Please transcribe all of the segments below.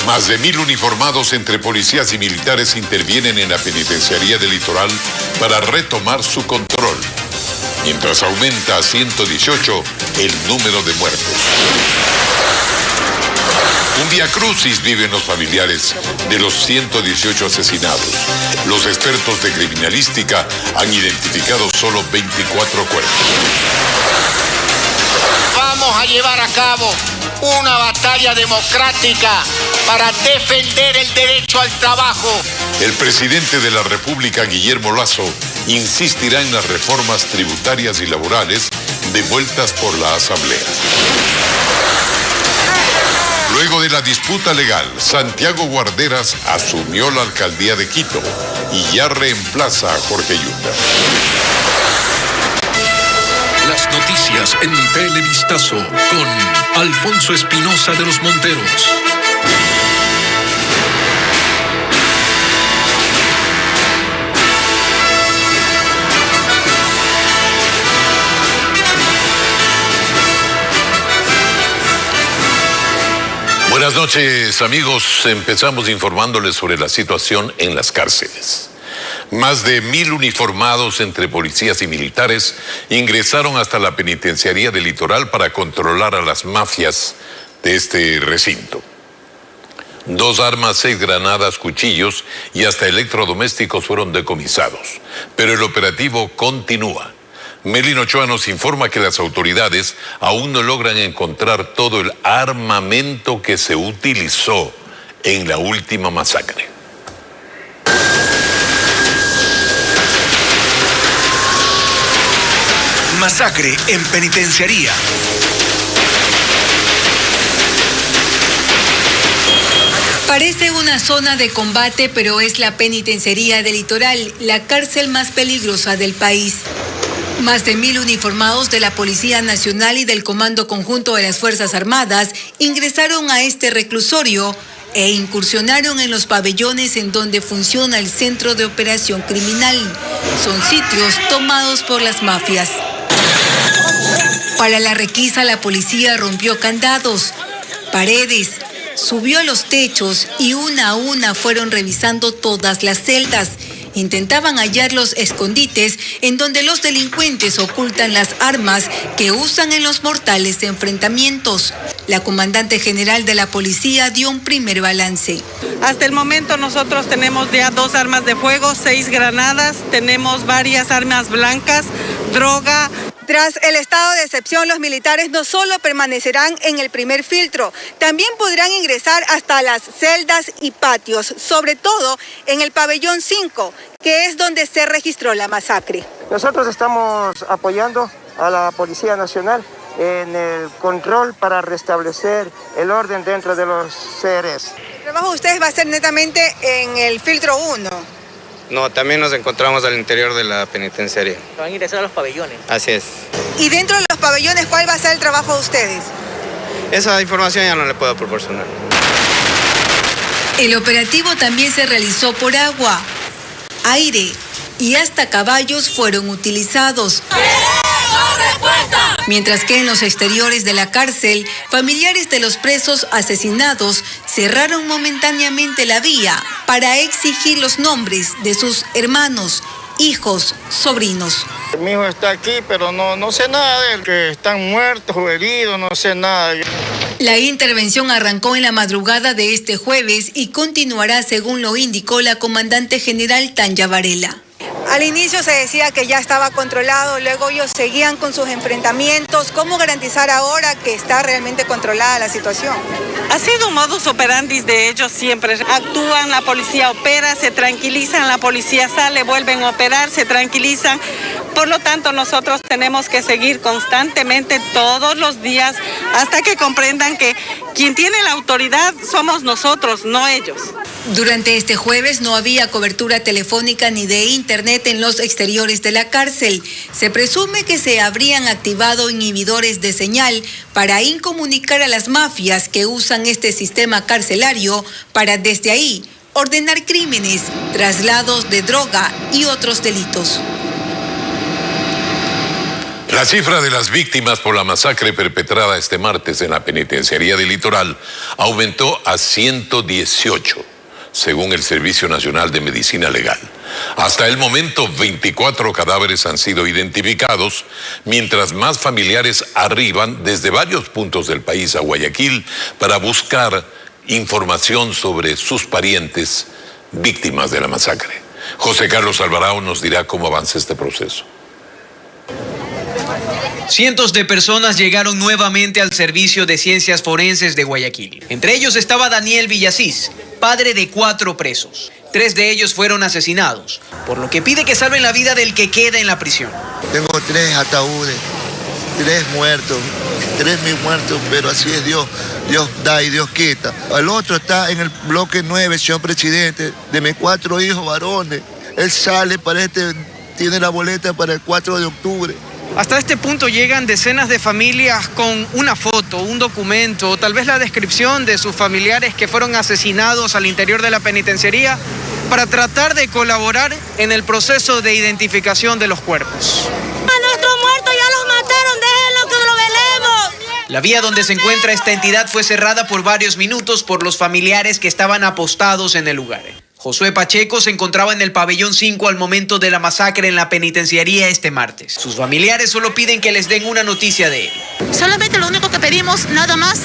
Más de 1.000 uniformados entre policías y militares intervienen en la penitenciaría del Litoral para retomar su control, mientras aumenta a 118 el número de muertos. Un viacrucis viven los familiares de los 118 asesinados. Los expertos de criminalística han identificado solo 24 cuerpos. Vamos a llevar a cabo una batalla democrática para defender el derecho al trabajo. El presidente de la República, Guillermo Lasso, insistirá en las reformas tributarias y laborales devueltas por la Asamblea. Luego de la disputa legal, Santiago Guarderas asumió la alcaldía de Quito y ya reemplaza a Jorge Yunda. Las noticias en Televistazo con Alfonso Espinosa de los Monteros. Buenas noches, amigos. Empezamos informándoles sobre la situación en las cárceles. Más de 1.000 uniformados entre policías y militares ingresaron hasta la penitenciaría del Litoral para controlar a las mafias de este recinto. 2 armas, 6 granadas, cuchillos y hasta electrodomésticos fueron decomisados. Pero el operativo continúa. Melina Ochoa nos informa que las autoridades aún no logran encontrar todo el armamento que se utilizó en la última masacre. Masacre en penitenciaría. Parece una zona de combate, pero es la penitenciaría del Litoral, la cárcel más peligrosa del país. Más de 1.000 uniformados de la Policía Nacional y del Comando Conjunto de las Fuerzas Armadas ingresaron a este reclusorio e incursionaron en los pabellones en donde funciona el Centro de Operación Criminal. Son sitios tomados por las mafias. Para la requisa, la policía rompió candados, paredes, subió a los techos y una a una fueron revisando todas las celdas. Intentaban hallar los escondites en donde los delincuentes ocultan las armas que usan en los mortales enfrentamientos. La comandante general de la policía dio un primer balance. Hasta el momento nosotros tenemos ya 2 armas de fuego, 6 granadas, tenemos varias armas blancas, droga. Tras el estado de excepción, los militares no solo permanecerán en el primer filtro, también podrán ingresar hasta las celdas y patios, sobre todo en el pabellón 5, que es donde se registró la masacre. Nosotros estamos apoyando a la Policía Nacional en el control para restablecer el orden dentro de los CRS. El trabajo de ustedes va a ser netamente en el filtro 1. No, también nos encontramos al interior de la penitenciaria. Van a ingresar a los pabellones. Así es. Y dentro de los pabellones, ¿cuál va a ser el trabajo de ustedes? Esa información ya no le puedo proporcionar. El operativo también se realizó por agua, aire y hasta caballos fueron utilizados. Mientras que en los exteriores de la cárcel, familiares de los presos asesinados cerraron momentáneamente la vía para exigir los nombres de sus hermanos, hijos, sobrinos. Mi hijo está aquí, pero no sé nada de él, que están muertos o heridos, no sé nada. La intervención arrancó en la madrugada de este jueves y continuará según lo indicó la comandante general Tanya Varela. Al inicio se decía que ya estaba controlado, luego ellos seguían con sus enfrentamientos. ¿Cómo garantizar ahora que está realmente controlada la situación? Ha sido un modus operandi de ellos siempre. Actúan, la policía opera, se tranquilizan, la policía sale, vuelven a operar, se tranquilizan. Por lo tanto, nosotros tenemos que seguir constantemente todos los días hasta que comprendan que quien tiene la autoridad somos nosotros, no ellos. Durante este jueves no había cobertura telefónica ni de internet en los exteriores de la cárcel. Se presume que se habrían activado inhibidores de señal para incomunicar a las mafias que usan este sistema carcelario para desde ahí ordenar crímenes, traslados de droga y otros delitos. La cifra de las víctimas por la masacre perpetrada este martes en la penitenciaría del Litoral aumentó a 118, según el Servicio Nacional de Medicina Legal. Hasta el momento, 24 cadáveres han sido identificados, mientras más familiares arriban desde varios puntos del país a Guayaquil para buscar información sobre sus parientes víctimas de la masacre. José Carlos Alvarado nos dirá cómo avanza este proceso. Cientos de personas llegaron nuevamente al Servicio de Ciencias Forenses de Guayaquil. Entre ellos estaba Daniel Villasís, padre de 4 presos. 3 de ellos fueron asesinados, por lo que pide que salven la vida del que queda en la prisión. Tengo 3 ataúdes, 3 muertos, 3.000 muertos, pero así es Dios. Dios da y Dios quita. El otro está en el bloque 9, señor presidente, de mis 4 hijos varones. Él sale tiene la boleta para el 4 de octubre. Hasta este punto llegan decenas de familias con una foto, un documento, o tal vez la descripción de sus familiares que fueron asesinados al interior de la penitenciaría para tratar de colaborar en el proceso de identificación de los cuerpos. A nuestros muertos ya los mataron, déjenlo que lo velemos. La vía donde se encuentra esta entidad fue cerrada por varios minutos por los familiares que estaban apostados en el lugar. Josué Pacheco se encontraba en el pabellón 5 al momento de la masacre en la penitenciaría este martes. Sus familiares solo piden que les den una noticia de él. Solamente lo único que pedimos, nada más,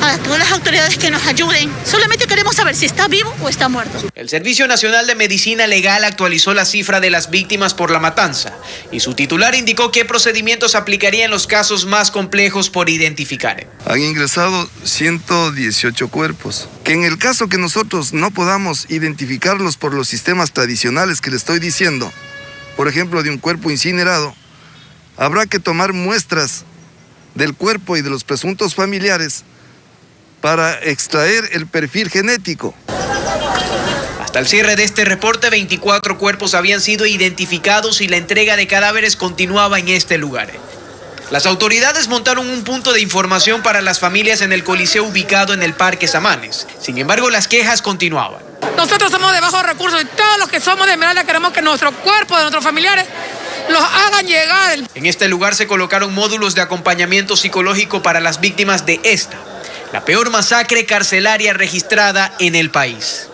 a todas las autoridades que nos ayuden. Solamente queremos saber si está vivo o está muerto. El Servicio Nacional de Medicina Legal actualizó la cifra de las víctimas por la matanza y su titular indicó qué procedimientos aplicaría en los casos más complejos por identificar. Han ingresado 118 cuerpos, que en el caso que nosotros no podamos identificarlos por los sistemas tradicionales que le estoy diciendo, por ejemplo de un cuerpo incinerado, habrá que tomar muestras del cuerpo y de los presuntos familiares para extraer el perfil genético. Hasta el cierre de este reporte, 24 cuerpos habían sido identificados y la entrega de cadáveres continuaba en este lugar. Las autoridades montaron un punto de información para las familias en el coliseo ubicado en el Parque Samanes. Sin embargo, las quejas continuaban. Nosotros somos de bajos recursos y todos los que somos de Esmeralda queremos que nuestro cuerpo de nuestros familiares los hagan llegar. En este lugar se colocaron módulos de acompañamiento psicológico para las víctimas de esta, la peor masacre carcelaria registrada en el país.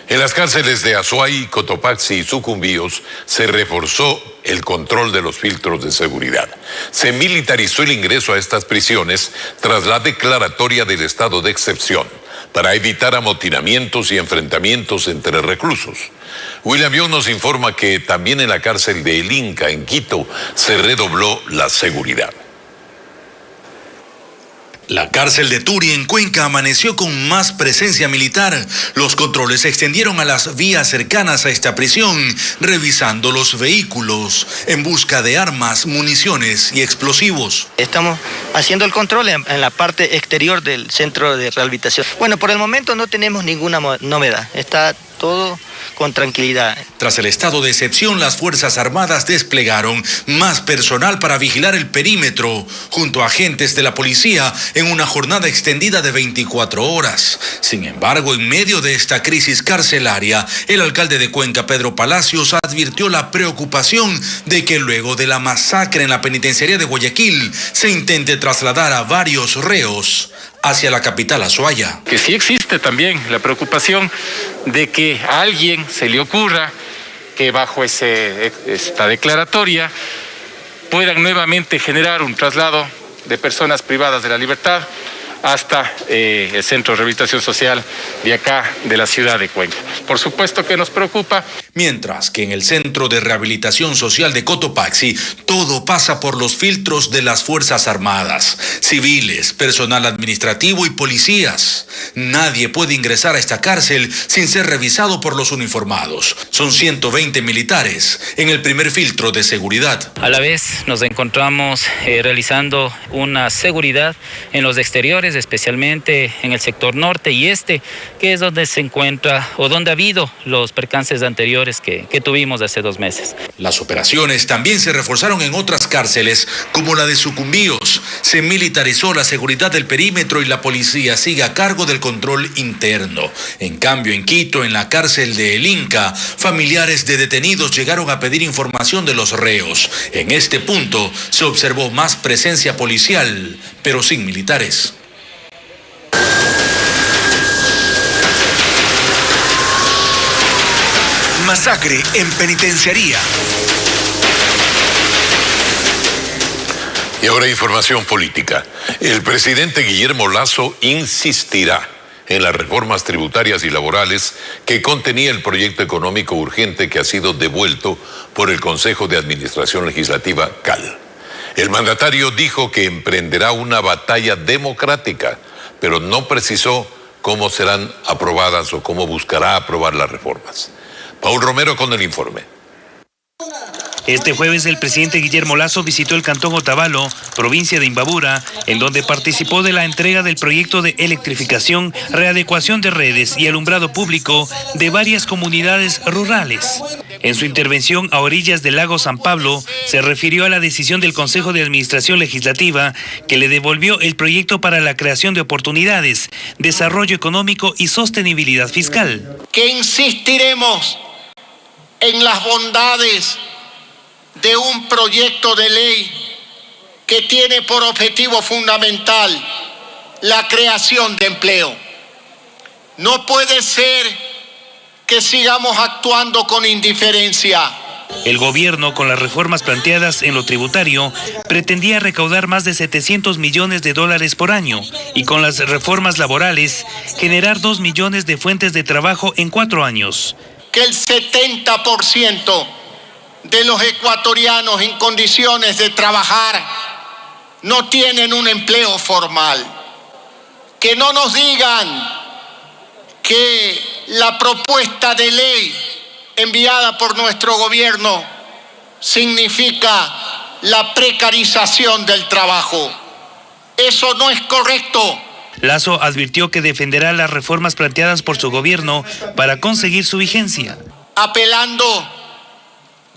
En las cárceles de Azuay, Cotopaxi y Sucumbíos se reforzó el control de los filtros de seguridad. Se militarizó el ingreso a estas prisiones tras la declaratoria del estado de excepción para evitar amotinamientos y enfrentamientos entre reclusos. William Young nos informa que también en la cárcel de El Inca, en Quito, se redobló la seguridad. La cárcel de Turi en Cuenca amaneció con más presencia militar. Los controles se extendieron a las vías cercanas a esta prisión, revisando los vehículos en busca de armas, municiones y explosivos. Estamos haciendo el control en la parte exterior del centro de rehabilitación. Bueno, por el momento no tenemos ninguna novedad. Está todo con tranquilidad. Tras el estado de excepción, las Fuerzas Armadas desplegaron más personal para vigilar el perímetro, junto a agentes de la policía, en una jornada extendida de 24 horas. Sin embargo, en medio de esta crisis carcelaria, el alcalde de Cuenca, Pedro Palacios, advirtió la preocupación de que luego de la masacre en la penitenciaría de Guayaquil, se intente trasladar a varios reos hacia la capital Azuaya. Que sí existe también la preocupación de que a alguien se le ocurra que bajo esta declaratoria puedan nuevamente generar un traslado de personas privadas de la libertad hasta el Centro de Rehabilitación Social de acá, de la ciudad de Cuenca. Por supuesto que nos preocupa. Mientras que en el Centro de Rehabilitación Social de Cotopaxi, todo pasa por los filtros de las Fuerzas Armadas, civiles, personal administrativo y policías. Nadie puede ingresar a esta cárcel sin ser revisado por los uniformados. Son 120 militares en el primer filtro de seguridad. A la vez nos encontramos realizando una seguridad en los exteriores, especialmente en el sector norte y este, que es donde se encuentra o donde ha habido los percances anteriores que tuvimos hace 2 meses. Las operaciones también se reforzaron en otras cárceles, como la de Sucumbíos. Se militarizó la seguridad del perímetro y la policía sigue a cargo de del control interno. En cambio, en Quito, en la cárcel de El Inca, familiares de detenidos llegaron a pedir información de los reos. En este punto se observó más presencia policial, pero sin militares. Masacre en penitenciaría. Y ahora información política. El presidente Guillermo Lasso insistirá en las reformas tributarias y laborales que contenía el proyecto económico urgente que ha sido devuelto por el Consejo de Administración Legislativa CAL. El mandatario dijo que emprenderá una batalla democrática, pero no precisó cómo serán aprobadas o cómo buscará aprobar las reformas. Paul Romero con el informe. Este jueves el presidente Guillermo Lasso visitó el cantón Otavalo, provincia de Imbabura, en donde participó de la entrega del proyecto de electrificación, readecuación de redes y alumbrado público de varias comunidades rurales. En su intervención a orillas del lago San Pablo, se refirió a la decisión del Consejo de Administración Legislativa que le devolvió el proyecto para la creación de oportunidades, desarrollo económico y sostenibilidad fiscal. Que insistiremos en las bondades de un proyecto de ley que tiene por objetivo fundamental la creación de empleo. No puede ser que sigamos actuando con indiferencia. El gobierno, con las reformas planteadas en lo tributario, pretendía recaudar más de 700 millones de dólares por año y con las reformas laborales generar 2 millones de fuentes de trabajo en 4 años. Que el 70% de los ecuatorianos en condiciones de trabajar no tienen un empleo formal. Que no nos digan que la propuesta de ley enviada por nuestro gobierno significa la precarización del trabajo. Eso no es correcto. Lasso advirtió que defenderá las reformas planteadas por su gobierno para conseguir su vigencia. Apelando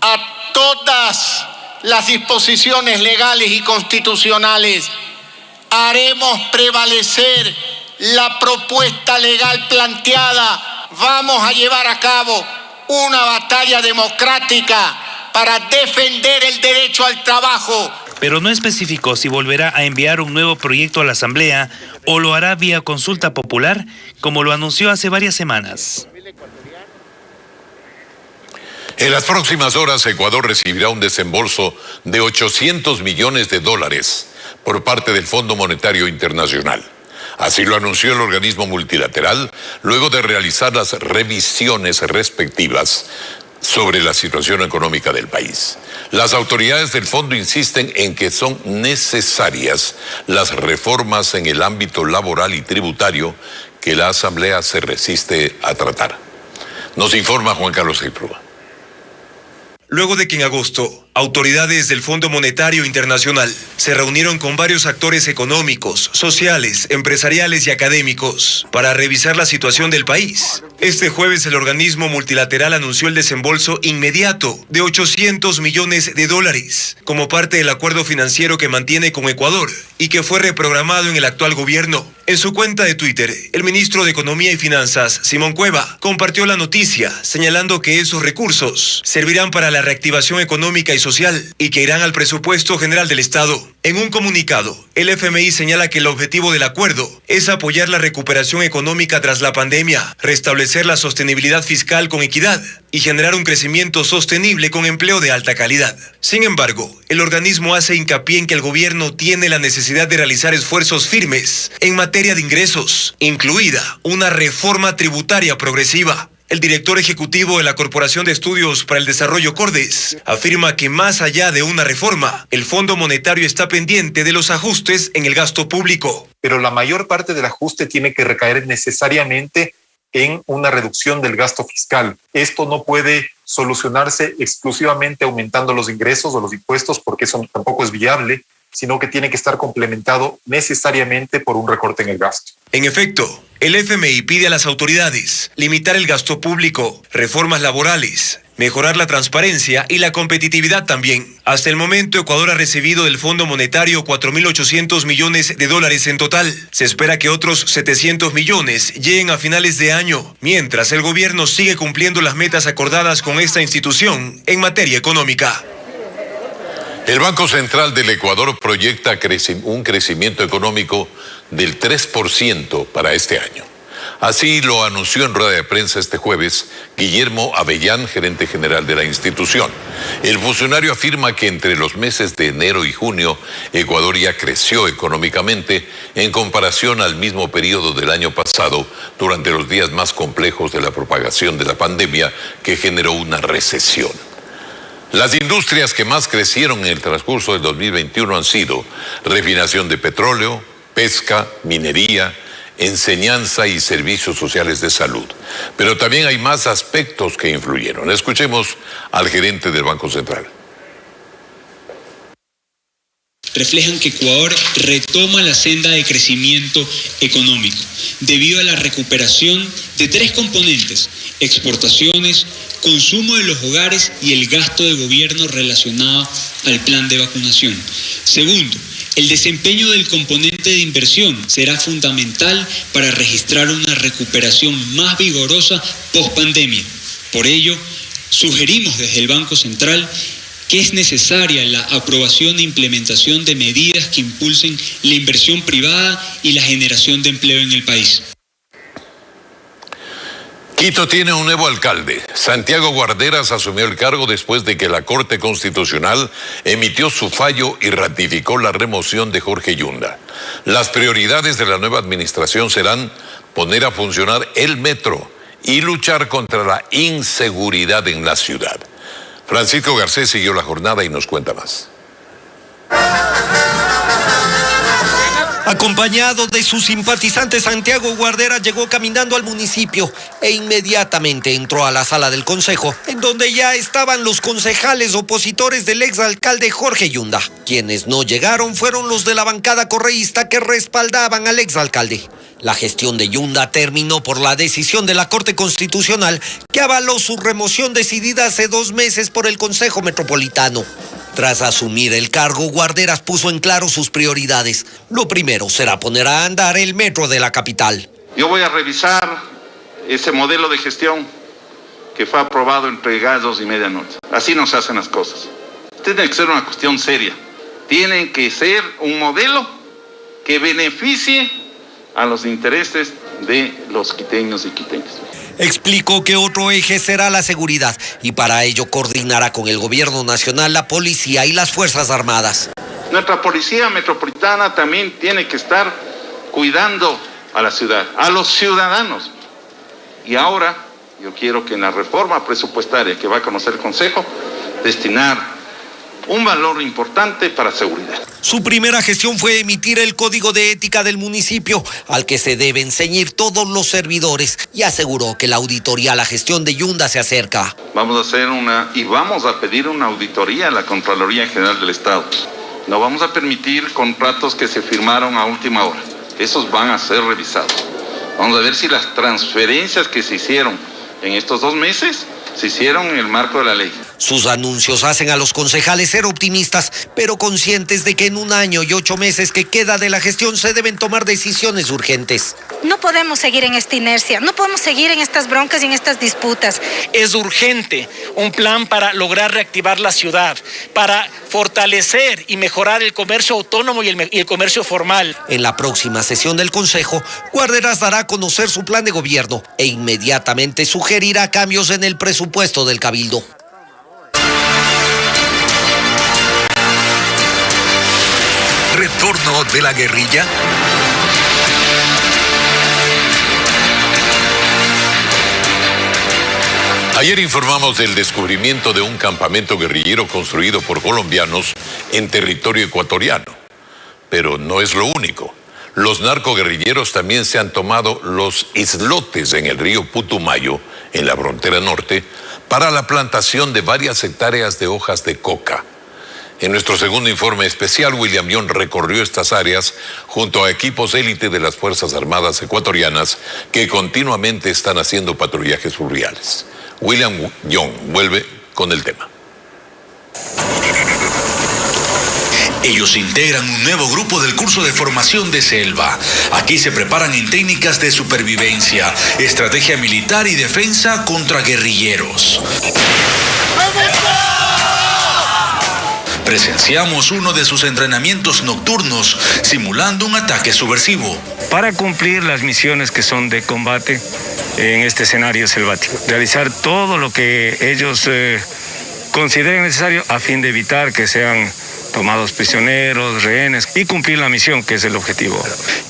a todas las disposiciones legales y constitucionales, haremos prevalecer la propuesta legal planteada. Vamos a llevar a cabo una batalla democrática para defender el derecho al trabajo. Pero no especificó si volverá a enviar un nuevo proyecto a la Asamblea o lo hará vía consulta popular, como lo anunció hace varias semanas. En las próximas horas, Ecuador recibirá un desembolso de 800 millones de dólares por parte del Fondo Monetario Internacional. Así lo anunció el organismo multilateral luego de realizar las revisiones respectivas sobre la situación económica del país. Las autoridades del fondo insisten en que son necesarias las reformas en el ámbito laboral y tributario que la Asamblea se resiste a tratar. Nos informa Juan Carlos Iprúa. Luego de que en agosto, autoridades del Fondo Monetario Internacional se reunieron con varios actores económicos, sociales, empresariales y académicos para revisar la situación del país, este jueves el organismo multilateral anunció el desembolso inmediato de 800 millones de dólares como parte del acuerdo financiero que mantiene con Ecuador y que fue reprogramado en el actual gobierno. En su cuenta de Twitter, el ministro de Economía y Finanzas, Simón Cueva, compartió la noticia, señalando que esos recursos servirán para la reactivación económica y social y que irán al presupuesto general del Estado. En un comunicado, el FMI señala que el objetivo del acuerdo es apoyar la recuperación económica tras la pandemia, restablecer la sostenibilidad fiscal con equidad y generar un crecimiento sostenible con empleo de alta calidad. Sin embargo, el organismo hace hincapié en que el gobierno tiene la necesidad de realizar esfuerzos firmes en materia de ingresos, incluida una reforma tributaria progresiva. El director ejecutivo de la Corporación de Estudios para el Desarrollo Cordes afirma que más allá de una reforma, el Fondo Monetario está pendiente de los ajustes en el gasto público. Pero la mayor parte del ajuste tiene que recaer necesariamente en una reducción del gasto fiscal. Esto no puede solucionarse exclusivamente aumentando los ingresos o los impuestos, porque eso tampoco es viable, sino que tiene que estar complementado necesariamente por un recorte en el gasto. En efecto, El FMI pide a las autoridades limitar el gasto público, reformas laborales, mejorar la transparencia y la competitividad también. Hasta el momento, Ecuador ha recibido del Fondo Monetario 4.800 millones de dólares en total. Se espera que otros 700 millones lleguen a finales de año, mientras el gobierno sigue cumpliendo las metas acordadas con esta institución en materia económica. El Banco Central del Ecuador proyecta un crecimiento económico del 3% para este año. Así lo anunció en rueda de prensa este jueves Guillermo Avellán, gerente general de la institución. El funcionario afirma que entre los meses de enero y junio, Ecuador ya creció económicamente en comparación al mismo periodo del año pasado, durante los días más complejos de la propagación de la pandemia que generó una recesión. Las industrias que más crecieron en el transcurso del 2021 han sido refinación de petróleo, pesca, minería, enseñanza y servicios sociales de salud. Pero también hay más aspectos que influyeron. Escuchemos al gerente del Banco Central. Reflejan que Ecuador retoma la senda de crecimiento económico debido a la recuperación de tres componentes: exportaciones, consumo de los hogares y el gasto de gobierno relacionado al plan de vacunación. Segundo, el desempeño del componente de inversión será fundamental para registrar una recuperación más vigorosa post-pandemia. Por ello, sugerimos desde el Banco Central que es necesaria la aprobación e implementación de medidas que impulsen la inversión privada y la generación de empleo en el país. Quito tiene un nuevo alcalde. Santiago Guarderas asumió el cargo después de que la Corte Constitucional emitió su fallo y ratificó la remoción de Jorge Yunda. Las prioridades de la nueva administración serán poner a funcionar el metro y luchar contra la inseguridad en la ciudad. Francisco Garcés siguió la jornada y nos cuenta más. Acompañado de sus simpatizantes, Santiago Guarderas llegó caminando al municipio e inmediatamente entró a la sala del consejo, en donde ya estaban los concejales opositores del exalcalde Jorge Yunda. Quienes no llegaron fueron los de la bancada correísta que respaldaban al exalcalde. La gestión de Yunda terminó por la decisión de la Corte Constitucional, que avaló su remoción decidida hace 2 meses por el Consejo Metropolitano. Tras asumir el cargo, Guarderas puso en claro sus prioridades. Lo primero será poner a andar el metro de la capital. Yo voy a revisar ese modelo de gestión que fue aprobado entre gallos y medianoche. Así no se hacen las cosas. Tiene que ser una cuestión seria. Tiene que ser un modelo que beneficie a los intereses de los quiteños y quiteñas. Explicó que otro eje será la seguridad y para ello coordinará con el gobierno nacional, la policía y las Fuerzas Armadas. Nuestra policía metropolitana también tiene que estar cuidando a la ciudad, a los ciudadanos. Y ahora yo quiero que en la reforma presupuestaria que va a conocer el Consejo, destinar un valor importante para seguridad. Su primera gestión fue emitir el Código de Ética del municipio, al que se deben ceñir todos los servidores, y aseguró que la auditoría a la gestión de Yunda se acerca. Vamos a hacer vamos a pedir una auditoría a la Contraloría General del Estado. No vamos a permitir contratos que se firmaron a última hora. Esos van a ser revisados. Vamos a ver si las transferencias que se hicieron en estos 2 meses se hicieron en el marco de la ley. Sus anuncios hacen a los concejales ser optimistas, pero conscientes de que en 1 año y 8 meses que queda de la gestión se deben tomar decisiones urgentes. No podemos seguir en esta inercia, no podemos seguir en estas broncas y en estas disputas. Es urgente un plan para lograr reactivar la ciudad, para fortalecer y mejorar el comercio autónomo y el comercio formal. En la próxima sesión del Consejo, Guarderas dará a conocer su plan de gobierno e inmediatamente sugerirá cambios en el presupuesto del Cabildo. ¿Retorno de la guerrilla? Ayer informamos del descubrimiento de un campamento guerrillero construido por colombianos en territorio ecuatoriano. Pero no es lo único. Los narcoguerrilleros también se han tomado los islotes en el río Putumayo, en la frontera norte, para la plantación de varias hectáreas de hojas de coca. En nuestro segundo informe especial, William Young recorrió estas áreas junto a equipos élite de las Fuerzas Armadas ecuatorianas que continuamente están haciendo patrullajes fluviales. William Young vuelve con el tema. Ellos integran un nuevo grupo del curso de formación de selva. Aquí se preparan en técnicas de supervivencia, estrategia militar y defensa contra guerrilleros. Presenciamos uno de sus entrenamientos nocturnos, simulando un ataque subversivo. Para cumplir las misiones que son de combate en este escenario selvático, realizar todo lo que ellos consideren necesario a fin de evitar que sean tomados prisioneros, rehenes y cumplir la misión, que es el objetivo.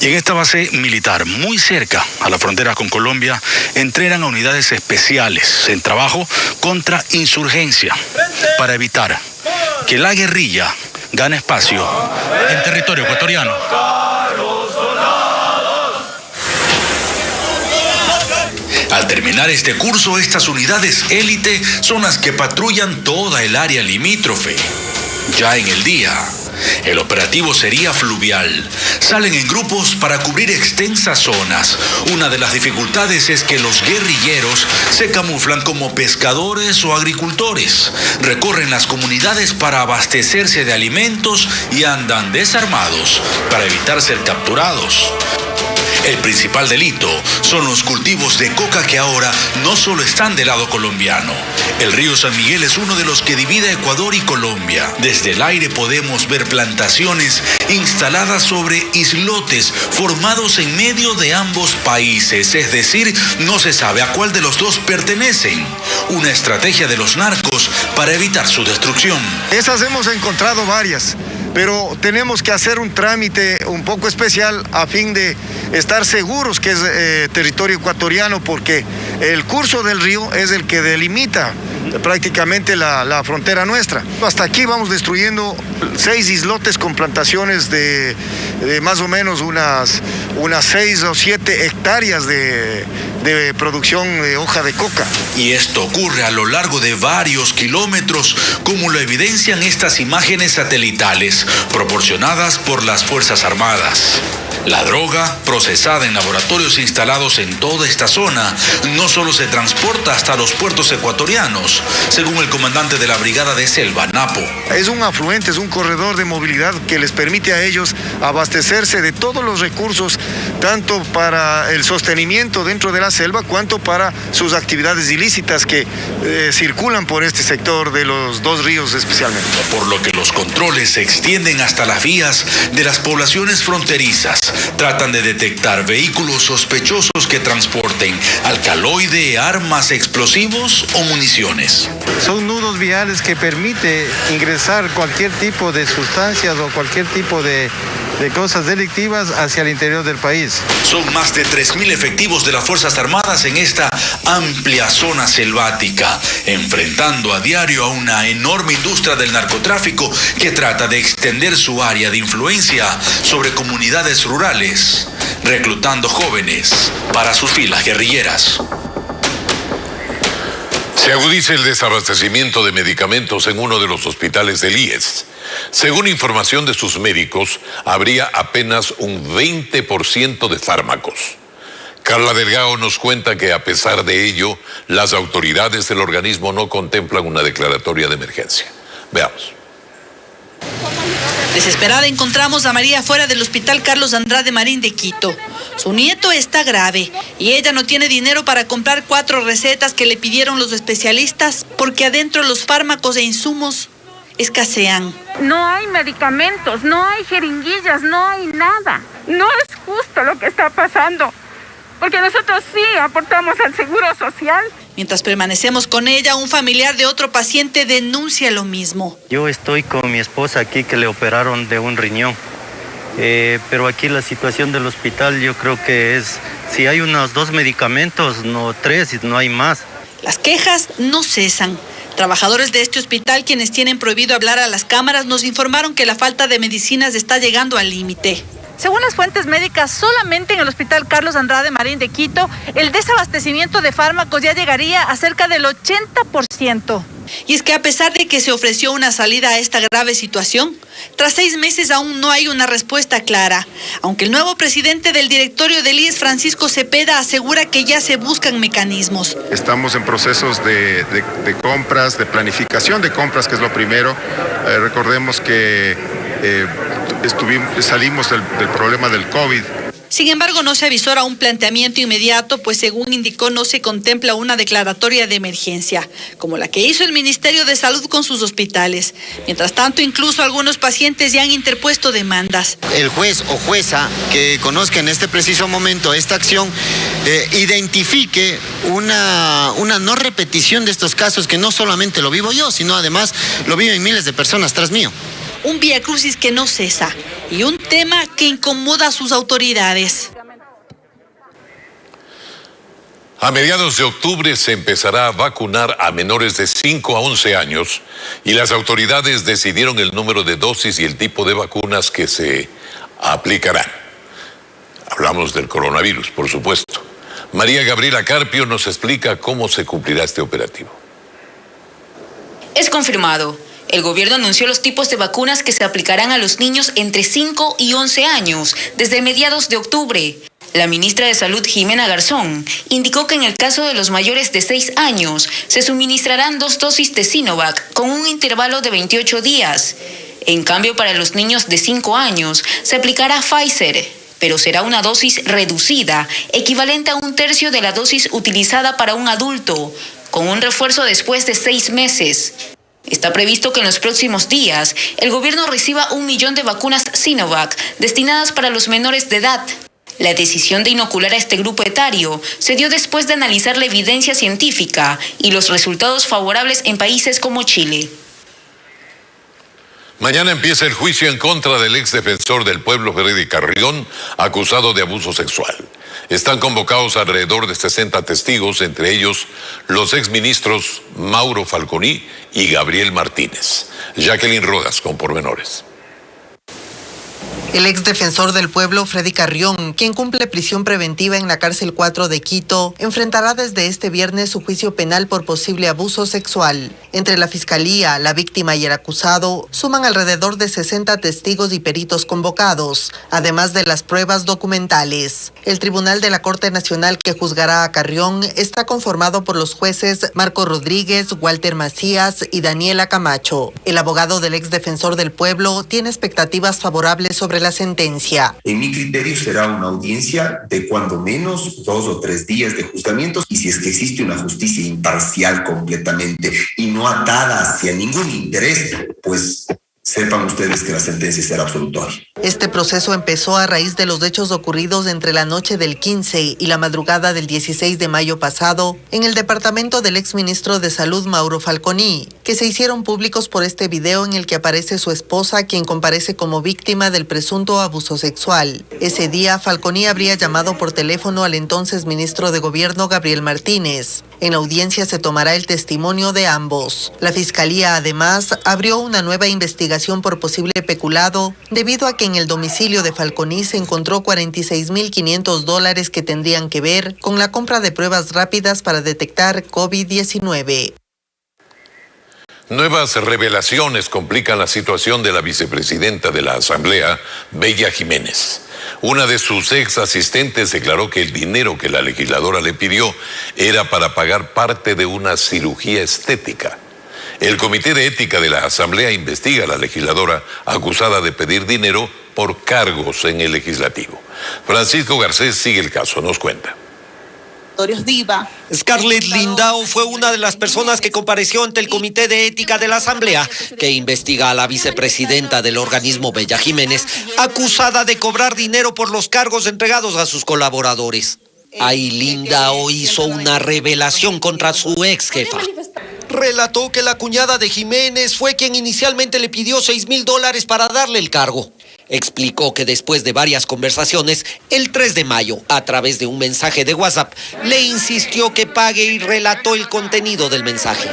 Y en esta base militar, muy cerca a la frontera con Colombia, entrenan a unidades especiales en trabajo contra insurgencia para evitar que la guerrilla gane espacio en territorio ecuatoriano. Al terminar este curso, estas unidades élite son las que patrullan toda el área limítrofe. Ya en el día, el operativo sería fluvial. Salen en grupos para cubrir extensas zonas. Una de las dificultades es que los guerrilleros se camuflan como pescadores o agricultores. Recorren las comunidades para abastecerse de alimentos y andan desarmados para evitar ser capturados. El principal delito son los cultivos de coca que ahora no solo están del lado colombiano. El río San Miguel es uno de los que divide Ecuador y Colombia. Desde el aire podemos ver plantaciones instaladas sobre islotes formados en medio de ambos países. Es decir, no se sabe a cuál de los dos pertenecen. Una estrategia de los narcos para evitar su destrucción. Esas hemos encontrado varias, pero tenemos que hacer un trámite un poco especial a fin de estar seguros que es territorio ecuatoriano, porque el curso del río es el que delimita prácticamente la frontera nuestra. Hasta aquí vamos destruyendo 6 islotes con plantaciones de más o menos unas 6 o 7 hectáreas de producción de hoja de coca. Y esto ocurre a lo largo de varios kilómetros, como lo evidencian estas imágenes satelitales proporcionadas por las Fuerzas Armadas. La droga, procesada en laboratorios instalados en toda esta zona, no solo se transporta hasta los puertos ecuatorianos, según el comandante de la Brigada de Selva, Napo. Es un afluente, es un corredor de movilidad que les permite a ellos abastecerse de todos los recursos, tanto para el sostenimiento dentro de la selva, cuanto para sus actividades ilícitas que circulan por este sector de los 2 ríos especialmente. Por lo que los controles se extienden hasta las vías de las poblaciones fronterizas. Tratan de detectar vehículos sospechosos que transporten alcaloide, armas, explosivos o municiones. Son nudos viales que permite ingresar cualquier tipo de sustancias o cualquier tipo de cosas delictivas hacia el interior del país. Son más de 3.000 efectivos de las Fuerzas Armadas en esta amplia zona selvática, enfrentando a diario a una enorme industria del narcotráfico que trata de extender su área de influencia sobre comunidades rurales, reclutando jóvenes para sus filas guerrilleras. Se agudiza el desabastecimiento de medicamentos en uno de los hospitales del IES. Según información de sus médicos, habría apenas un 20% de fármacos. Carla Delgado nos cuenta que a pesar de ello, las autoridades del organismo no contemplan una declaratoria de emergencia. Veamos. Desesperada encontramos a María fuera del Hospital Carlos Andrade Marín de Quito. Su nieto está grave y ella no tiene dinero para comprar 4 recetas que le pidieron los especialistas porque adentro los fármacos e insumos escasean. No hay medicamentos, no hay jeringuillas, no hay nada. No es justo lo que está pasando, porque nosotros sí aportamos al Seguro Social. Mientras permanecemos con ella, un familiar de otro paciente denuncia lo mismo. Yo estoy con mi esposa aquí que le operaron de un riñón, pero aquí la situación del hospital yo creo que es, si hay unos 2 medicamentos, no 3, no hay más. Las quejas no cesan. Trabajadores de este hospital, quienes tienen prohibido hablar a las cámaras, nos informaron que la falta de medicinas está llegando al límite. Según las fuentes médicas, solamente en el Hospital Carlos Andrade Marín de Quito, el desabastecimiento de fármacos ya llegaría a cerca del 80%. Y es que a pesar de que se ofreció una salida a esta grave situación, tras 6 meses aún no hay una respuesta clara. Aunque el nuevo presidente del directorio del IES, Francisco Cepeda, asegura que ya se buscan mecanismos. Estamos en procesos de compras, de planificación de compras, que es lo primero. Recordemos que salimos del problema del COVID. Sin embargo, no se avisora un planteamiento inmediato, pues según indicó no se contempla una declaratoria de emergencia, como la que hizo el Ministerio de Salud con sus hospitales. Mientras tanto, incluso algunos pacientes ya han interpuesto demandas. El juez o jueza que conozca en este preciso momento esta acción, identifique una no repetición de estos casos, que no solamente lo vivo yo, sino además lo viven miles de personas tras mío. Un viacrucis que no cesa y un tema que incomoda a sus autoridades. A mediados de octubre se empezará a vacunar a menores de 5 a 11 años y las autoridades decidieron el número de dosis y el tipo de vacunas que se aplicarán. Hablamos del coronavirus, por supuesto. María Gabriela Carpio nos explica cómo se cumplirá este operativo. Es confirmado. El gobierno anunció los tipos de vacunas que se aplicarán a los niños entre 5 y 11 años desde mediados de octubre. La ministra de Salud, Jimena Garzón, indicó que en el caso de los mayores de 6 años se suministrarán 2 dosis de Sinovac con un intervalo de 28 días. En cambio, para los niños de 5 años se aplicará Pfizer, pero será una dosis reducida, equivalente a 1/3 de la dosis utilizada para un adulto, con un refuerzo después de 6 meses. Está previsto que en los próximos días el gobierno reciba 1 millón de vacunas Sinovac destinadas para los menores de edad. La decisión de inocular a este grupo etario se dio después de analizar la evidencia científica y los resultados favorables en países como Chile. Mañana empieza el juicio en contra del ex defensor del pueblo, Freddy Carrión, acusado de abuso sexual. Están convocados alrededor de 60 testigos, entre ellos los exministros Mauro Falconi y Gabriel Martínez. Jacqueline Rodas con pormenores. El ex defensor del pueblo, Freddy Carrión, quien cumple prisión preventiva en la cárcel 4 de Quito, enfrentará desde este viernes su juicio penal por posible abuso sexual. Entre la fiscalía, la víctima y el acusado, suman alrededor de 60 testigos y peritos convocados, además de las pruebas documentales. El Tribunal de la Corte Nacional que juzgará a Carrión está conformado por los jueces Marco Rodríguez, Walter Macías y Daniela Camacho. El abogado del ex defensor del pueblo tiene expectativas favorables sobre la sentencia. En mi criterio será una audiencia de cuando menos 2 o 3 días de juzgamientos, y si es que existe una justicia imparcial completamente y no atada hacia ningún interés, pues sepan ustedes que la sentencia será absolutoria. Este proceso empezó a raíz de los hechos ocurridos entre la noche del 15 y la madrugada del 16 de mayo pasado en el departamento del exministro de Salud, Mauro Falconi, que se hicieron públicos por este video en el que aparece su esposa, quien comparece como víctima del presunto abuso sexual. Ese día, Falconi habría llamado por teléfono al entonces ministro de Gobierno, Gabriel Martínez. En la audiencia se tomará el testimonio de ambos. La Fiscalía, además, abrió una nueva investigación por posible peculado, debido a que en el domicilio de Falconi se encontró $46.500 que tendrían que ver con la compra de pruebas rápidas para detectar COVID-19. Nuevas revelaciones complican la situación de la vicepresidenta de la Asamblea, Bella Jiménez. Una de sus ex asistentes declaró que el dinero que la legisladora le pidió era para pagar parte de una cirugía estética. El Comité de Ética de la Asamblea investiga a la legisladora acusada de pedir dinero por cargos en el legislativo. Francisco Garcés sigue el caso, nos cuenta. Scarlett Lindau fue una de las personas que compareció ante el Comité de Ética de la Asamblea, que investiga a la vicepresidenta del organismo, Bella Jiménez, acusada de cobrar dinero por los cargos entregados a sus colaboradores. Ahí Lindau hizo una revelación contra su ex jefa. Relató que la cuñada de Jiménez fue quien inicialmente le pidió $6.000 para darle el cargo. Explicó que después de varias conversaciones, el 3 de mayo, a través de un mensaje de WhatsApp, le insistió que pague y relató el contenido del mensaje.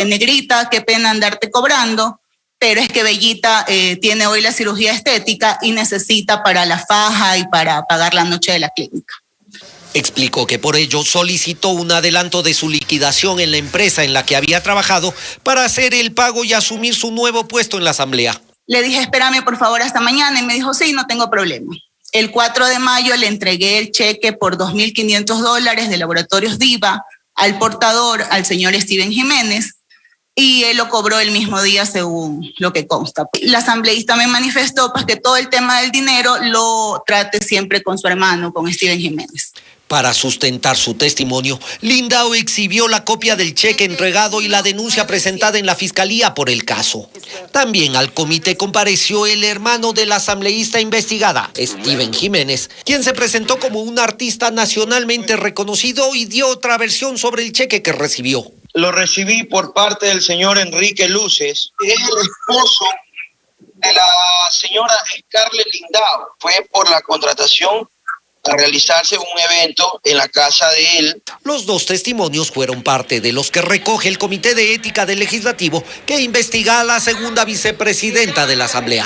Negrita, qué pena andarte cobrando, pero es que Bellita tiene hoy la cirugía estética y necesita para la faja y para pagar la noche de la clínica. Explicó que por ello solicitó un adelanto de su liquidación en la empresa en la que había trabajado para hacer el pago y asumir su nuevo puesto en la asamblea. Le dije, espérame por favor hasta mañana, y me dijo, sí, no tengo problema. El 4 de mayo le entregué el cheque por $2.500 de Laboratorios Diva al portador, al señor Steven Jiménez, y él lo cobró el mismo día según lo que consta. La asambleísta me manifestó pues, que todo el tema del dinero lo trate siempre con su hermano, con Steven Jiménez. Para sustentar su testimonio, Lindao exhibió la copia del cheque entregado y la denuncia presentada en la fiscalía por el caso. También al comité compareció el hermano de la asambleísta investigada, Steven Jiménez, quien se presentó como un artista nacionalmente reconocido y dio otra versión sobre el cheque que recibió. Lo recibí por parte del señor Enrique Luces, que es el esposo de la señora Scarlett Lindao. Fue por la contratación a realizarse un evento en la casa de él. Los dos testimonios fueron parte de los que recoge el Comité de Ética del Legislativo que investiga a la segunda vicepresidenta de la Asamblea.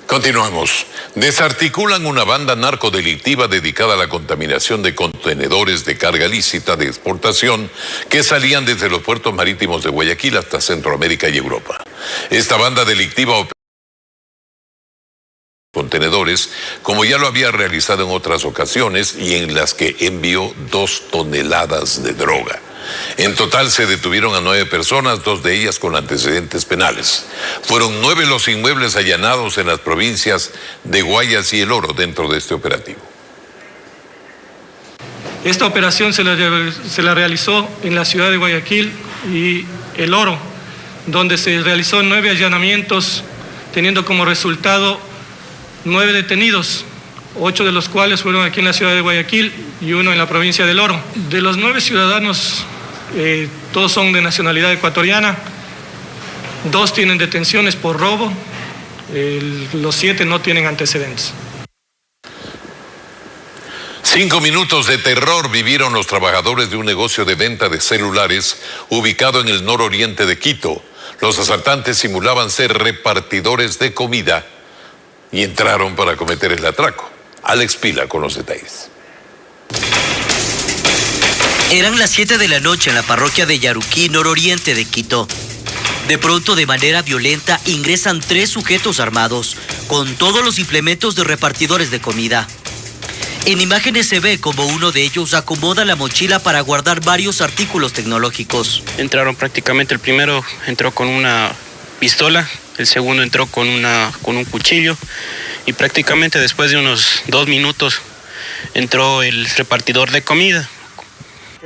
Continuamos. Desarticulan una banda narcodelictiva dedicada a la contaminación de contenedores de carga lícita de exportación que salían desde los puertos marítimos de Guayaquil hasta Centroamérica y Europa. Esta banda delictiva contenedores, como ya lo había realizado en otras ocasiones y en las que envió 2 toneladas de droga. En total se detuvieron a 9 personas, 2 de ellas con antecedentes penales. Fueron 9 los inmuebles allanados en las provincias de Guayas y El Oro dentro de este operativo. Esta operación se la realizó en la ciudad de Guayaquil y El Oro, donde se realizó 9 allanamientos, teniendo como resultado 9 detenidos, 8 de los cuales fueron aquí en la ciudad de Guayaquil y 1 en la provincia del Oro. De los 9 ciudadanos, todos son de nacionalidad ecuatoriana, 2 tienen detenciones por robo, los 7 no tienen antecedentes. 5 minutos de terror vivieron los trabajadores de un negocio de venta de celulares ubicado en el nororiente de Quito. Los asaltantes simulaban ser repartidores de comida y entraron para cometer el atraco. Alex Pila con los detalles. Eran las 7 de la noche en la parroquia de Yaruquí, nororiente de Quito. De pronto, de manera violenta, ingresan 3 sujetos armados con todos los implementos de repartidores de comida. En imágenes se ve como uno de ellos acomoda la mochila para guardar varios artículos tecnológicos. Entraron prácticamente, el primero entró con una pistola, el segundo entró con un cuchillo y prácticamente después de unos 2 minutos entró el repartidor de comida.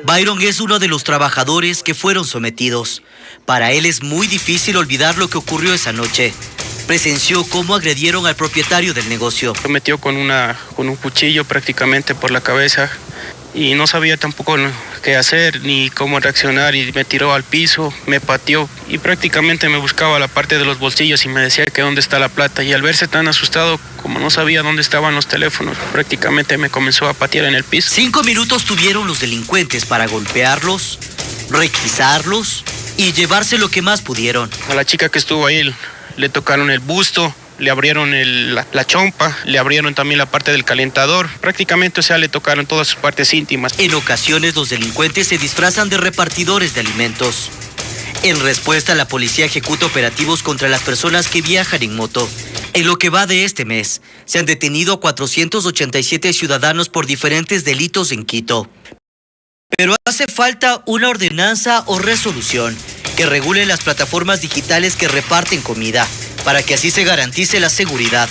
Byron es uno de los trabajadores que fueron sometidos. Para él es muy difícil olvidar lo que ocurrió esa noche. Presenció cómo agredieron al propietario del negocio. Me metió con un cuchillo prácticamente por la cabeza y no sabía tampoco qué hacer ni cómo reaccionar y me tiró al piso, me pateó y prácticamente me buscaba la parte de los bolsillos y me decía que dónde está la plata, y al verse tan asustado como no sabía dónde estaban los teléfonos, prácticamente me comenzó a patear en el piso. 5 minutos tuvieron los delincuentes para golpearlos, requisarlos y llevarse lo que más pudieron. A la chica que estuvo ahí le tocaron el busto, le abrieron la chompa, le abrieron también la parte del calentador. Prácticamente, o sea, le tocaron todas sus partes íntimas. En ocasiones, los delincuentes se disfrazan de repartidores de alimentos. En respuesta, la policía ejecuta operativos contra las personas que viajan en moto. En lo que va de este mes, se han detenido a 487 ciudadanos por diferentes delitos en Quito. Pero hace falta una ordenanza o resolución que regule las plataformas digitales que reparten comida, para que así se garantice la seguridad.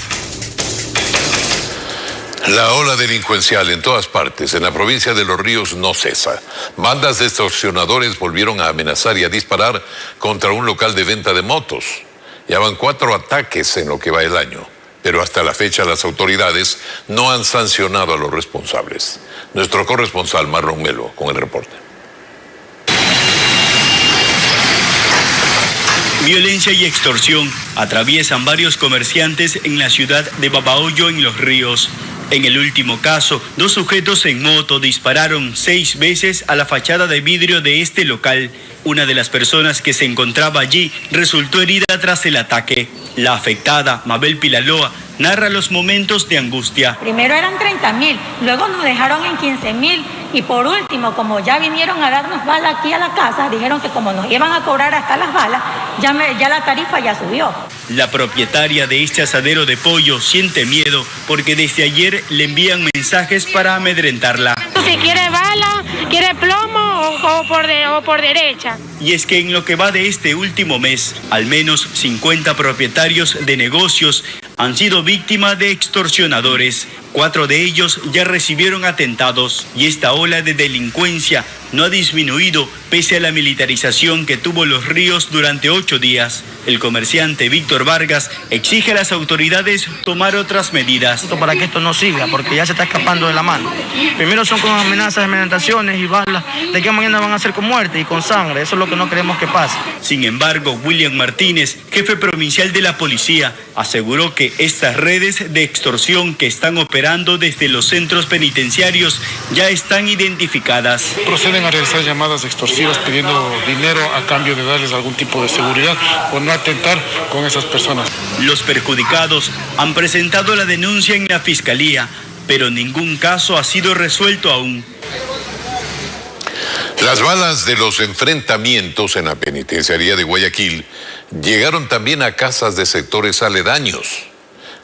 La ola delincuencial en todas partes, en la provincia de Los Ríos, no cesa. Bandas de extorsionadores volvieron a amenazar y a disparar contra un local de venta de motos. Ya van 4 ataques en lo que va el año, pero hasta la fecha las autoridades no han sancionado a los responsables. Nuestro corresponsal Marlon Melo con el reporte. Violencia y extorsión atraviesan varios comerciantes en la ciudad de Babahoyo, en Los Ríos. En el último caso, 2 sujetos en moto dispararon 6 veces a la fachada de vidrio de este local. Una de las personas que se encontraba allí resultó herida tras el ataque. La afectada, Mabel Pilaloa, narra los momentos de angustia. Primero eran 30.000, luego nos dejaron en 15.000 y por último, como ya vinieron a darnos balas aquí a la casa, dijeron que como nos iban a cobrar hasta las balas, ya la tarifa ya subió. La propietaria de este asadero de pollo siente miedo porque desde ayer le envían mensajes para amedrentarla. Si quiere bala, quiere plomo o por derecha. Y es que en lo que va de este último mes, al menos 50 propietarios de negocios han sido víctimas de extorsionadores. 4 de ellos ya recibieron atentados y esta ola de delincuencia no ha disminuido pese a la militarización que tuvo Los Ríos durante 8 días. El comerciante Víctor Vargas exige a las autoridades tomar otras medidas. Para que esto no siga, porque ya se está escapando de la mano. Primero son con amenazas, amedrentaciones y balas. De que mañana van a ser con muerte y con sangre. Eso es lo que no queremos que pase. Sin embargo, William Martínez, jefe provincial de la policía, aseguró que estas redes de extorsión que están operando desde los centros penitenciarios ya están identificadas. Proceden a realizar llamadas extorsivas pidiendo dinero a cambio de darles algún tipo de seguridad o no atentar con esas personas. Los perjudicados han presentado la denuncia en la fiscalía, pero ningún caso ha sido resuelto aún. Las balas de los enfrentamientos en la penitenciaría de Guayaquil llegaron también a casas de sectores aledaños,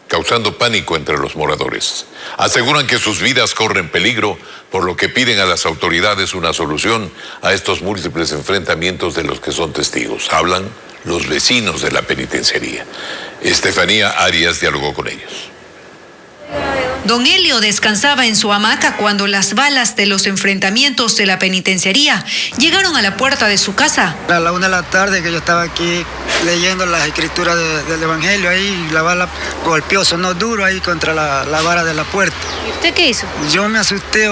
causando pánico entre los moradores. Aseguran que sus vidas corren peligro, por lo que piden a las autoridades una solución a estos múltiples enfrentamientos de los que son testigos. Hablan los vecinos de la penitenciaría. Estefanía Arias dialogó con ellos. Don Helio descansaba en su hamaca cuando las balas de los enfrentamientos de la penitenciaría llegaron a la puerta de su casa. A la 1 de la tarde que yo estaba aquí leyendo las escrituras del Evangelio, ahí la bala golpeó, sonó duro ahí contra la vara de la puerta. ¿Y usted qué hizo? Yo me asusté,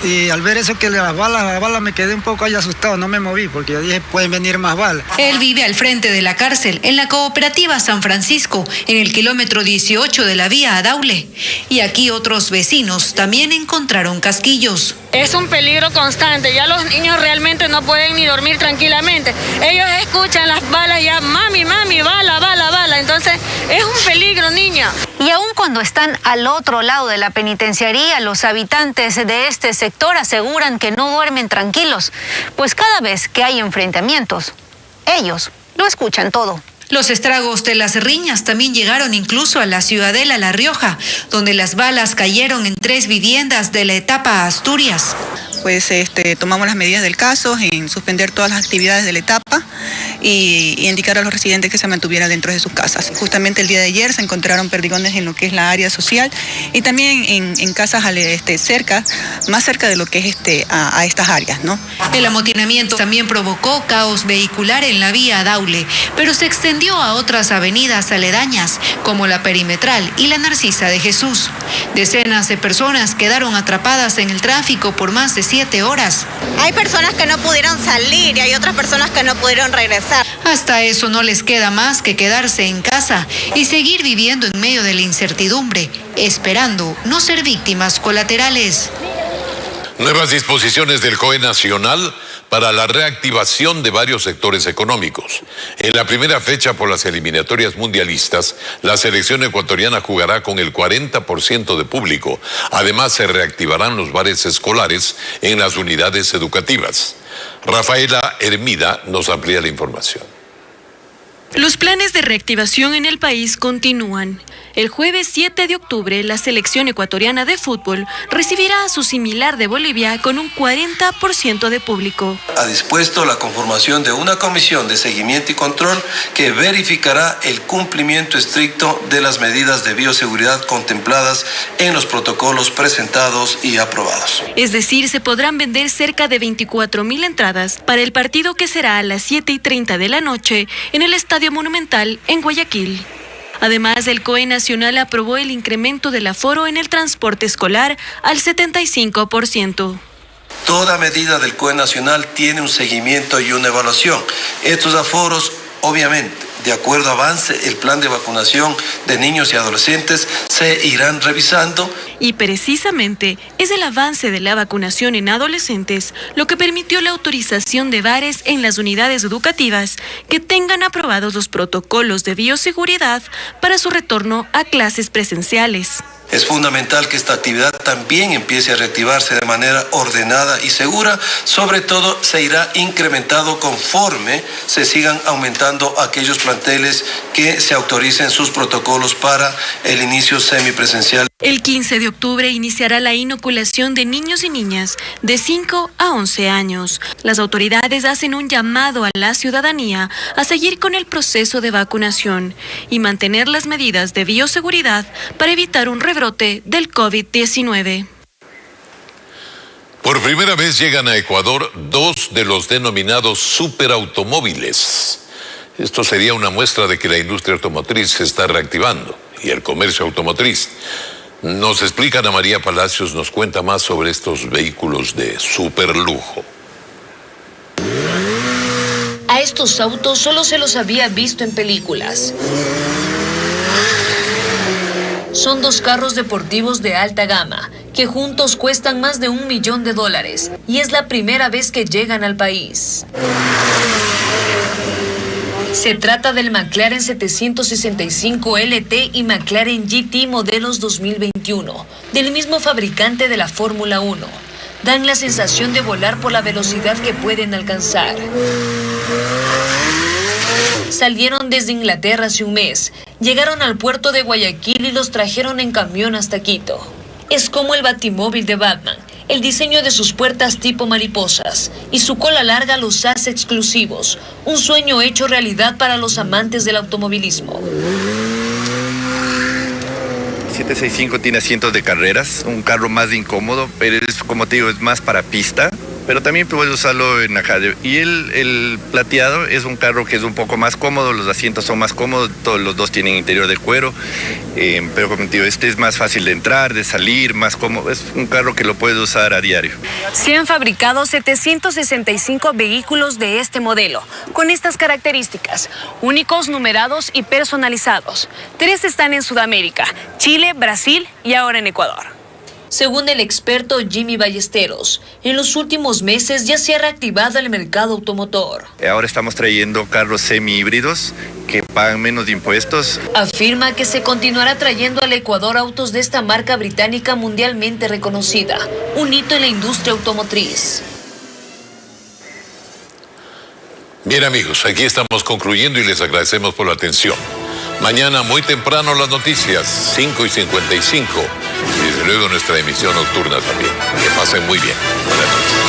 y al ver eso que la bala me quedé un poco ahí asustado, no me moví porque yo dije pueden venir más balas. Él vive al frente de la cárcel, en la cooperativa San Francisco, en el kilómetro 18 de la vía a Daule. Y aquí otros vecinos también encontraron casquillos. Es un peligro constante, ya los niños realmente no pueden ni dormir tranquilamente. Ellos escuchan las balas ya, mami, bala, entonces es un peligro, niña. Y aun cuando están al otro lado de la penitenciaría, los habitantes de este sector aseguran que no duermen tranquilos, pues cada vez que hay enfrentamientos, ellos lo escuchan todo. Los estragos de las riñas también llegaron incluso a la ciudadela La Rioja, donde las balas cayeron en 3 viviendas de la etapa Asturias. Pues tomamos las medidas del caso en suspender todas las actividades de la etapa y indicar a los residentes que se mantuvieran dentro de sus casas. Justamente el día de ayer se encontraron perdigones en lo que es la área social y también en casas más cerca de lo que es a estas áreas, ¿no? El amotinamiento también provocó caos vehicular en la vía Daule, pero se extendió a otras avenidas aledañas, como la Perimetral y la Narcisa de Jesús. Decenas de personas quedaron atrapadas en el tráfico por más de 7 horas. Hay personas que no pudieron salir y hay otras personas que no pudieron regresar. Hasta eso no les queda más que quedarse en casa y seguir viviendo en medio de la incertidumbre, esperando no ser víctimas colaterales. Nuevas disposiciones del COE Nacional para la reactivación de varios sectores económicos. En la primera fecha por las eliminatorias mundialistas, la selección ecuatoriana jugará con el 40% de público. Además, se reactivarán los bares escolares en las unidades educativas. Rafaela Hermida nos amplía la información. Los planes de reactivación en el país continúan. El jueves 7 de octubre, la selección ecuatoriana de fútbol recibirá a su similar de Bolivia con un 40% de público. Ha dispuesto la conformación de una comisión de seguimiento y control que verificará el cumplimiento estricto de las medidas de bioseguridad contempladas en los protocolos presentados y aprobados. Es decir, se podrán vender cerca de 24.000 entradas para el partido que será a las 7:30 de la noche en el Estadio Monumental en Guayaquil. Además, el COE Nacional aprobó el incremento del aforo en el transporte escolar al 75%. Toda medida del COE Nacional tiene un seguimiento y una evaluación. Estos aforos, obviamente, de acuerdo avance el plan de vacunación de niños y adolescentes, se irán revisando. Y precisamente es el avance de la vacunación en adolescentes lo que permitió la autorización de bares en las unidades educativas que tengan aprobados los protocolos de bioseguridad para su retorno a clases presenciales. Es fundamental que esta actividad también empiece a reactivarse de manera ordenada y segura. Sobre todo, se irá incrementando conforme se sigan aumentando aquellos planteles que se autoricen sus protocolos para el inicio semipresencial. El 15 de octubre iniciará la inoculación de niños y niñas de 5 a 11 años. Las autoridades hacen un llamado a la ciudadanía a seguir con el proceso de vacunación y mantener las medidas de bioseguridad para evitar un rebrote del COVID-19. Por primera vez llegan a Ecuador 2 de los denominados superautomóviles. Esto sería una muestra de que la industria automotriz se está reactivando y el comercio automotriz. Nos explica Ana María Palacios, nos cuenta más sobre estos vehículos de superlujo. A estos autos solo se los había visto en películas. Son 2 carros deportivos de alta gama, que juntos cuestan más de $1 millón y es la primera vez que llegan al país. Se trata del McLaren 765 LT y McLaren GT modelos 2021, del mismo fabricante de la Fórmula 1. Dan la sensación de volar por la velocidad que pueden alcanzar. Salieron desde Inglaterra hace un mes, llegaron al puerto de Guayaquil y los trajeron en camión hasta Quito. Es como el batimóvil de Batman. El diseño de sus puertas tipo mariposas y su cola larga los hace exclusivos. Un sueño hecho realidad para los amantes del automovilismo. 765 tiene asientos de carreras, un carro más incómodo, pero es, como te digo, es más para pista. Pero también puedes usarlo en la calle. Y el plateado es un carro que es un poco más cómodo, los asientos son más cómodos, todos los dos tienen interior de cuero. Pero como te digo, este es más fácil de entrar, de salir, más cómodo. Es un carro que lo puedes usar a diario. Se han fabricado 765 vehículos de este modelo, con estas características, únicos, numerados y personalizados. 3 están en Sudamérica, Chile, Brasil y ahora en Ecuador. Según el experto Jimmy Ballesteros, en los últimos meses ya se ha reactivado el mercado automotor. Ahora estamos trayendo carros semi-híbridos que pagan menos impuestos. Afirma que se continuará trayendo al Ecuador autos de esta marca británica mundialmente reconocida, un hito en la industria automotriz. Bien amigos, aquí estamos concluyendo y les agradecemos por la atención. Mañana muy temprano las noticias, 5:55. Y desde luego nuestra emisión nocturna también. Que pasen muy bien. Buenas noches.